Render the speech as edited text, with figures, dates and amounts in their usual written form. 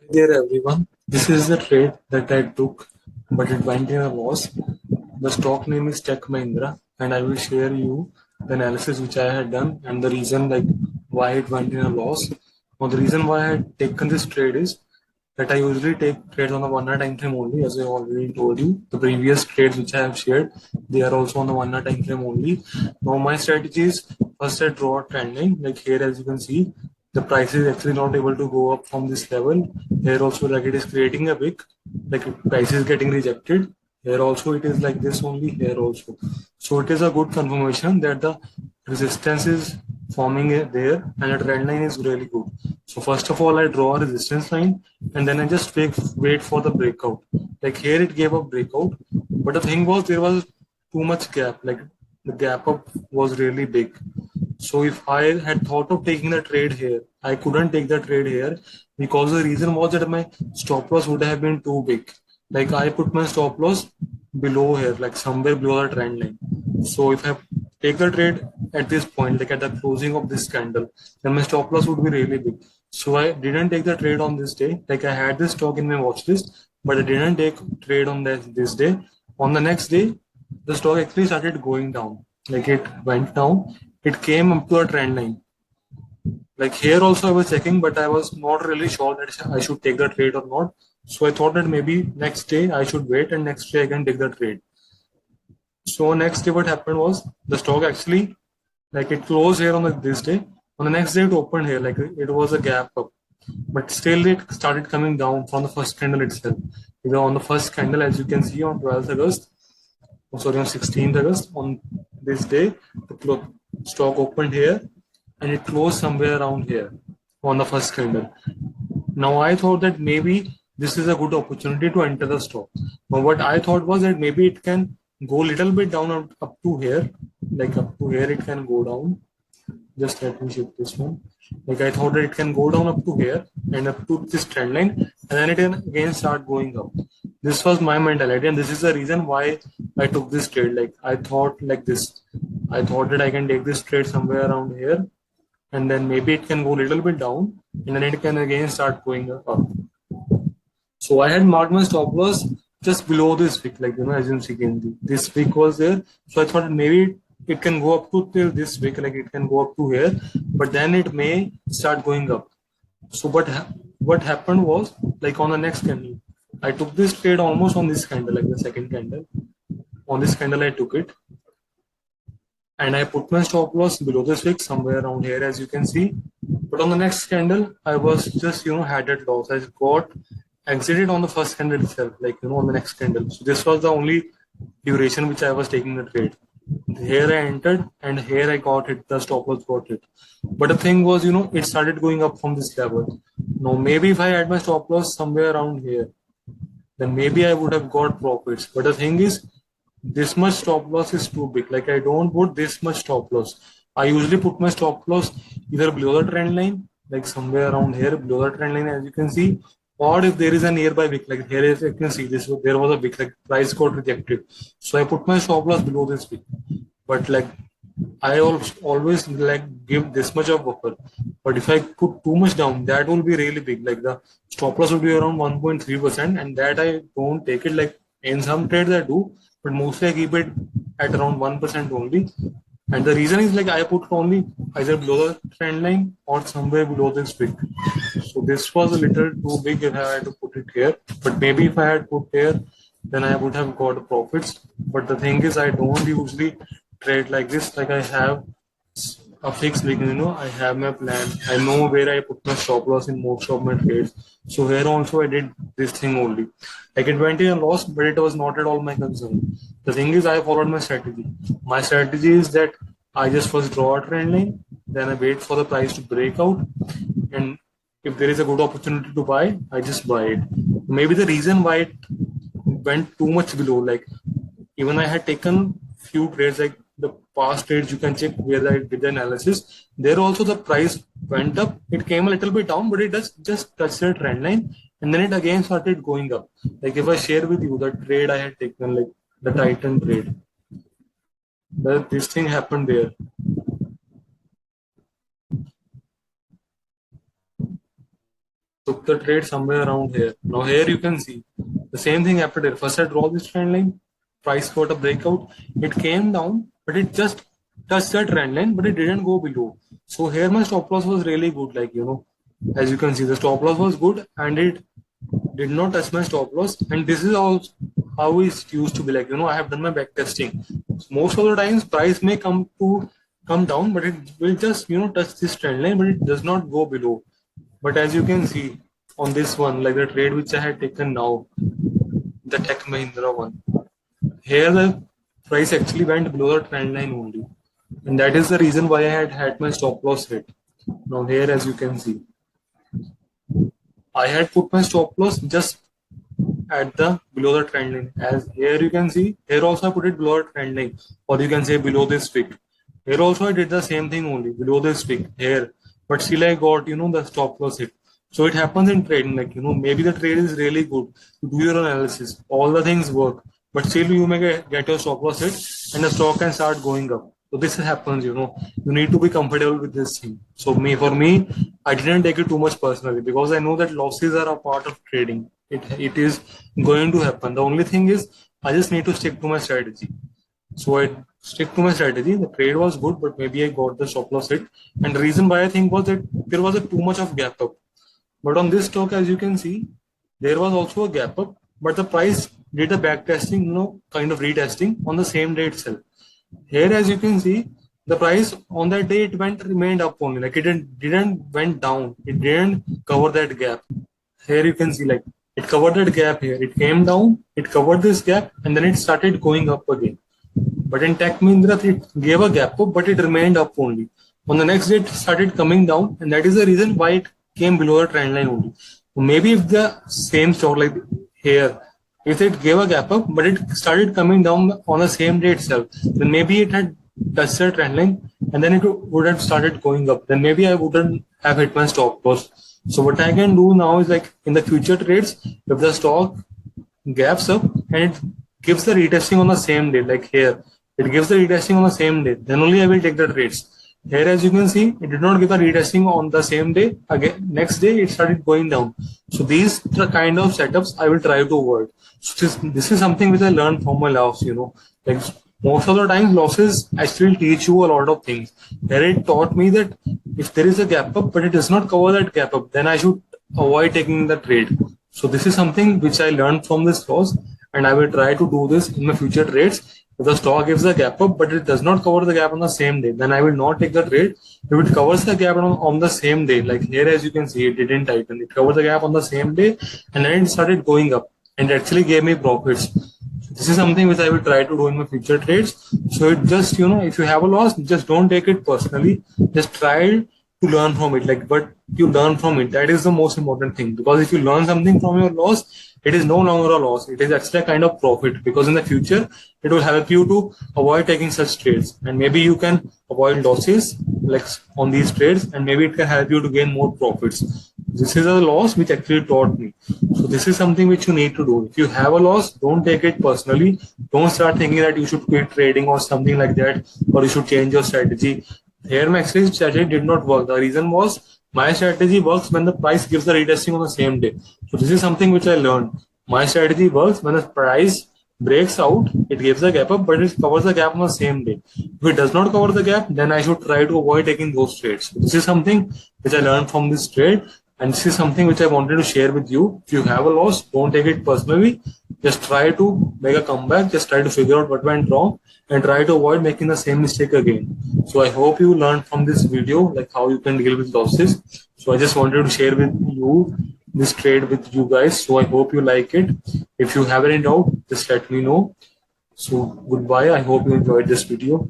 There everyone, this is the trade that I took, but it went in a loss. The stock name is Tech Mahindra, and I will share you the analysis which I had done and the reason like why it went in a loss. Now the reason why I had taken this trade is that I usually take trades on the 1 hour time frame only, as I already told you. The previous trades which I have shared, they are also on the 1 hour time frame only. Now my strategy is first I draw a trend line, like here as you can see, the price is actually not able to go up from this level. Here also like it is creating a wick, like price is getting rejected. Here also it is like this only, here also. So it is a good confirmation that the resistance is forming there and the trend line is really good. So first of all, I draw a resistance line and then I just wait for the breakout. Like here it gave a breakout, but the thing was there was too much gap. Like the gap up was really big. So if I had thought of taking the trade here, I couldn't take the trade here because the reason was that my stop loss would have been too big. Like I put my stop loss below here, like somewhere below the trend line. So if I take the trade at this point, like at the closing of this candle, then my stop loss would be really big. So I didn't take the trade on this day. Like I had this stock in my watch list, but I didn't take trade on this day. On the next day, the stock actually started going down. Like it went down. It came up to a trend line. Like here also I was checking, but I was not really sure that I should take the trade or not. So I thought that maybe next day I should wait and next day I can take the trade. So next day what happened was the stock actually like it closed here on this day. On the next day it opened here like it was a gap up, but still it started coming down from the first candle itself. On the first candle, as you can see on 12th August, on 16th August, on this day, the stock opened here and it closed somewhere around here on the first candle. Now I thought that maybe this is a good opportunity to enter the stock. But what I thought was that maybe it can go a little bit down up to here, like up to here it can go down. Just let me shift this one. Like I thought that it can go down up to here and up to this trend line, and then it can again start going up. This was my mentality, and this is the reason why I took this trade. Like I thought like this. I thought that I can take this trade somewhere around here, and then maybe it can go a little bit down, and then it can again start going up. So I had marked my stop loss just below this wick, like as you can, this wick was there. So I thought maybe it can go up to till this wick, like it can go up to here, but then it may start going up. So what happened was like on the next candle, I took this trade almost on this candle, like the second candle. On this candle, I took it, and I put my stop loss below this wick somewhere around here, as you can see. But on the next candle, I was just had that loss. I got exited on the first candle itself, like on the next candle. So this was the only duration which I was taking the trade. Here I entered and here I got it, the stop loss got it. But the thing was, it started going up from this level. Now maybe if I had my stop loss somewhere around here, then maybe I would have got profits. But the thing is, this much stop loss is too big. Like I don't put this much stop loss. I usually put my stop loss either below the trend line, like somewhere around here, below the trend line, as you can see, or if there is a nearby wick, like here, as you can see, there was a wick, like price got rejected. So I put my stop loss below this wick. But like I always like give this much of buffer. But if I put too much down, that will be really big. Like the stop loss will be around 1.3%, and that I don't take it. Like in some trades I do, but mostly I keep it at around 1% only. And the reason is like I put only either below the trend line or somewhere below this wick. So this was a little too big if I had to put it here. But maybe if I had put here, then I would have got profits. But the thing is, I don't usually trade like this. Like I have a fixed beginning, I have my plan. I know where I put my stop loss in most of my trades. So here also I did this thing only. Like it went in a loss, but it was not at all my concern. The thing is, I followed my strategy. My strategy is that I just first draw a trend line, then I wait for the price to break out, and if there is a good opportunity to buy, I just buy it. Maybe the reason why it went too much below, like even I had taken few trades, like the past trades, you can check where I did the analysis. There also the price went up. It came a little bit down, but it does just touch the trend line, and then it again started going up. Like if I share with you the trade I had taken, like the Titan trade, this thing happened there. took the trade somewhere around here. Now here you can see the same thing happened here. First I draw this trend line, price got a breakout, it came down, but it just touched the trend line, but it didn't go below. So here my stop loss was really good, like, you know, as you can see, the stop loss was good and it did not touch my stop loss. And this is also how it used to be, like, you know, I have done my back testing. Most of the times price may come down, but it will just, you know, touch this trend line, but it does not go below. But as you can see on this one, like the trade which I had taken now, the Tech Mahindra one, here the price actually went below the trend line only. And that is the reason why I had my stop loss hit. Now here, as you can see, I had put my stop loss just at the below the trend line. As here you can see, here also I put it below the trend line, or you can say below this wick. Here also I did the same thing only, below this wick here, but still I got, you know, the stop loss hit. So it happens in trading, like, you know, maybe the trade is really good, you do your analysis, all the things work, but still you may get your stop loss hit and the stock can start going up. So this happens, you know, you need to be comfortable with this thing. So for me, I didn't take it too much personally because I know that losses are a part of trading. It is going to happen. The only thing is I just need to stick to my strategy. So I stick to my strategy. The trade was good, but maybe I got the stop loss hit. And the reason why I think was that there was too much of gap up. But on this stock, as you can see, there was also a gap up, but the price did a back testing, you know, kind of retesting on the same day itself. Here, as you can see, the price on that day it remained up only, like it didn't went down. It didn't cover that gap. Here you can see, like, it covered that gap here. It came down, it covered this gap, and then it started going up again. But in Tech Mahindra, it gave a gap up, but it remained up only. On the next day, it started coming down, and that is the reason why it came below the trend line only. So maybe if the same stock, like here, if it gave a gap up, but it started coming down on the same day itself, then maybe it had touched the trend line, and then it would have started going up. Then maybe I wouldn't have hit my stop loss. So what I can do now is, like, in the future trades, if the stock gaps up and it gives the retesting on the same day, like here, it gives the retesting on the same day, then only I will take the trades. Here, as you can see, it did not give the retesting on the same day. Again, next day it started going down. So these are the kind of setups I will try to avoid. So this is something which I learned from my loss, you know. Like, most of the time losses actually teach you a lot of things. Here it taught me that if there is a gap up but it does not cover that gap up, then I should avoid taking the trade. So this is something which I learned from this loss, and I will try to do this in my future trades. If the stock gives a gap up but it does not cover the gap on the same day, then I will not take the trade. If it covers the gap on the same day, like here, as you can see, it didn't tighten. It covered the gap on the same day and then it started going up and it actually gave me profits. This is something which I will try to do in my future trades. So it just, you know, if you have a loss, just don't take it personally. Just try to learn from it, like, but you learn from it. That is the most important thing, because if you learn something from your loss, it is no longer a loss. It is actually a kind of profit, because in the future, it will help you to avoid taking such trades. And maybe you can avoid losses like on these trades, and maybe it can help you to gain more profits. This is a loss which actually taught me. So this is something which you need to do. If you have a loss, don't take it personally. Don't start thinking that you should quit trading or something like that, or you should change your strategy. Here my strategy did not work. The reason was my strategy works when the price gives the retesting on the same day. So this is something which I learned. My strategy works when the price breaks out, it gives a gap up, but it covers the gap on the same day. If it does not cover the gap, then I should try to avoid taking those trades. So this is something which I learned from this trade, and this is something which I wanted to share with you. If you have a loss, don't take it personally. Just try to make a comeback. Just try to figure out what went wrong and try to avoid making the same mistake again. So I hope you learned from this video, like how you can deal with losses. So I just wanted to share with you this trade with you guys. So I hope you like it. If you have any doubt, just let me know. So goodbye. I hope you enjoyed this video.